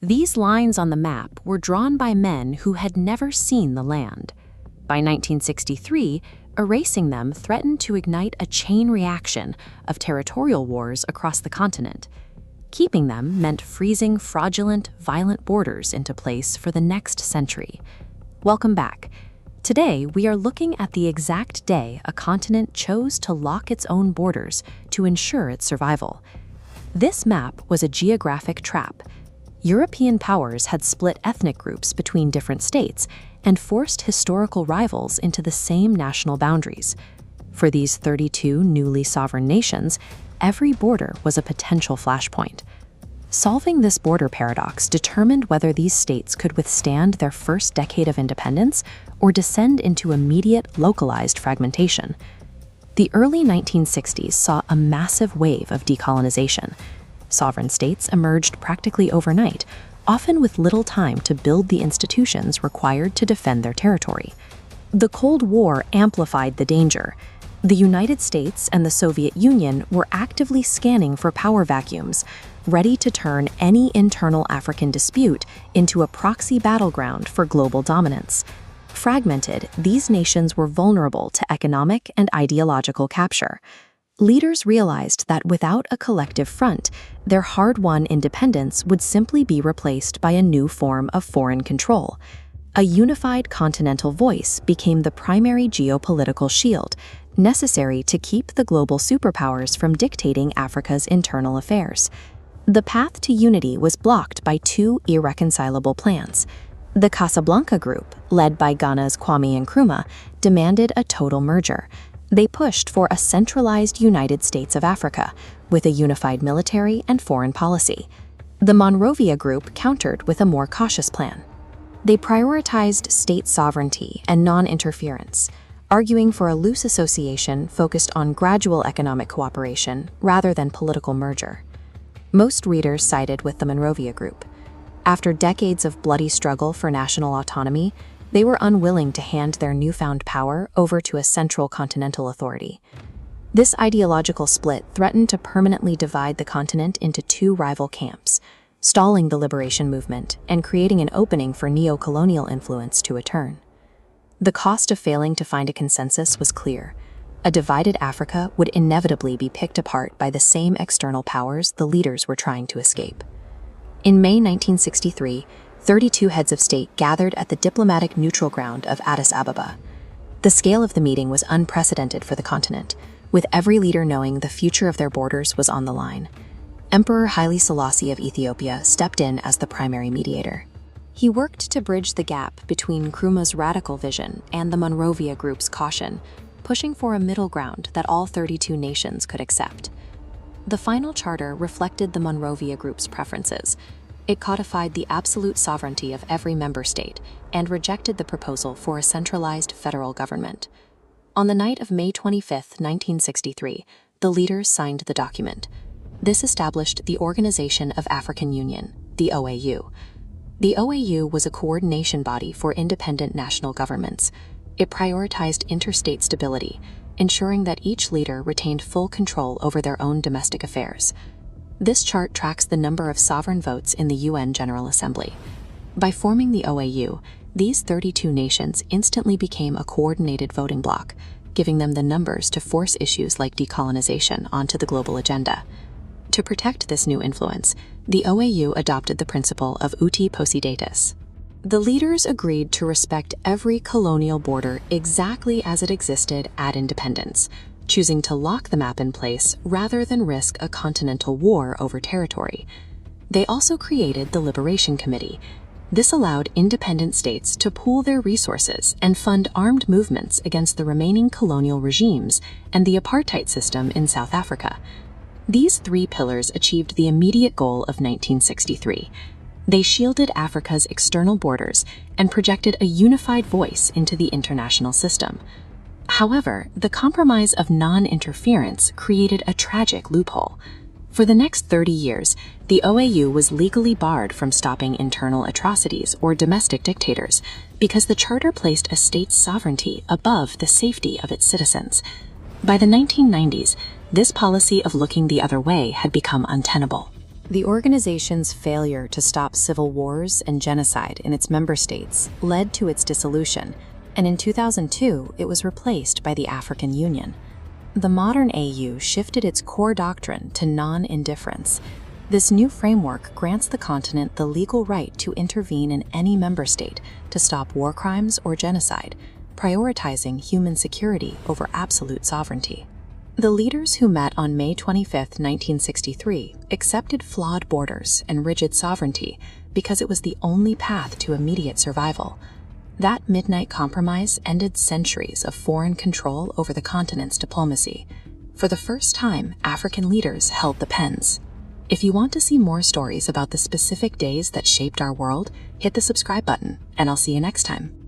These lines on the map were drawn by men who had never seen the land. By 1963, erasing them threatened to ignite a chain reaction of territorial wars across the continent. Keeping them meant freezing fraudulent, violent borders into place for the next century. Welcome back. Today, we are looking at the exact day a continent chose to lock its own borders to ensure its survival. This map was a geographic trap. European powers had split ethnic groups between different states and forced historical rivals into the same national boundaries. For these 32 newly sovereign nations, every border was a potential flashpoint. Solving this border paradox determined whether these states could withstand their first decade of independence or descend into immediate, localized fragmentation. The early 1960s saw a massive wave of decolonization. Sovereign states emerged practically overnight, often with little time to build the institutions required to defend their territory. The Cold War amplified the danger. The United States and the Soviet Union were actively scanning for power vacuums, ready to turn any internal African dispute into a proxy battleground for global dominance. Fragmented, these nations were vulnerable to economic and ideological capture. Leaders realized that without a collective front, their hard-won independence would simply be replaced by a new form of foreign control. A unified continental voice became the primary geopolitical shield, necessary to keep the global superpowers from dictating Africa's internal affairs. The path to unity was blocked by two irreconcilable plans. The Casablanca Group, led by Ghana's Kwame Nkrumah, demanded a total merger. They pushed for a centralized United States of Africa, with a unified military and foreign policy. The Monrovia Group countered with a more cautious plan. They prioritized state sovereignty and non-interference, arguing for a loose association focused on gradual economic cooperation rather than political merger. Most readers sided with the Monrovia Group. After decades of bloody struggle for national autonomy, they were unwilling to hand their newfound power over to a central continental authority. This ideological split threatened to permanently divide the continent into two rival camps, stalling the liberation movement and creating an opening for neocolonial influence to return. The cost of failing to find a consensus was clear. A divided Africa would inevitably be picked apart by the same external powers the leaders were trying to escape. In May 1963, 32 heads of state gathered at the diplomatic neutral ground of Addis Ababa. The scale of the meeting was unprecedented for the continent, with every leader knowing the future of their borders was on the line. Emperor Haile Selassie of Ethiopia stepped in as the primary mediator. He worked to bridge the gap between Nkrumah's radical vision and the Monrovia Group's caution, pushing for a middle ground that all 32 nations could accept. The final charter reflected the Monrovia Group's preferences. It codified the absolute sovereignty of every member state and rejected the proposal for a centralized federal government. On the night of May 25, 1963, the leaders signed the document. This established the Organization of African Union, the OAU. The OAU was a coordination body for independent national governments. It prioritized interstate stability, ensuring that each leader retained full control over their own domestic affairs. This chart tracks the number of sovereign votes in the UN General Assembly. By forming the OAU, these 32 nations instantly became a coordinated voting bloc, giving them the numbers to force issues like decolonization onto the global agenda. To protect this new influence, the OAU adopted the principle of uti possidetis. The leaders agreed to respect every colonial border exactly as it existed at independence, choosing to lock the map in place rather than risk a continental war over territory. They also created the Liberation Committee. This allowed independent states to pool their resources and fund armed movements against the remaining colonial regimes and the apartheid system in South Africa. These three pillars achieved the immediate goal of 1963. They shielded Africa's external borders and projected a unified voice into the international system. However, the compromise of non-interference created a tragic loophole. For the next 30 years, the OAU was legally barred from stopping internal atrocities or domestic dictators because the charter placed a state's sovereignty above the safety of its citizens. By the 1990s, this policy of looking the other way had become untenable. The organization's failure to stop civil wars and genocide in its member states led to its dissolution, and in 2002 it was replaced by the African Union. The modern AU shifted its core doctrine to non-indifference. This new framework grants the continent the legal right to intervene in any member state to stop war crimes or genocide, prioritizing human security over absolute sovereignty. The leaders who met on May 25, 1963, accepted flawed borders and rigid sovereignty because it was the only path to immediate survival. That midnight compromise ended centuries of foreign control over the continent's diplomacy. For the first time, African leaders held the pens. If you want to see more stories about the specific days that shaped our world, hit the subscribe button, and I'll see you next time.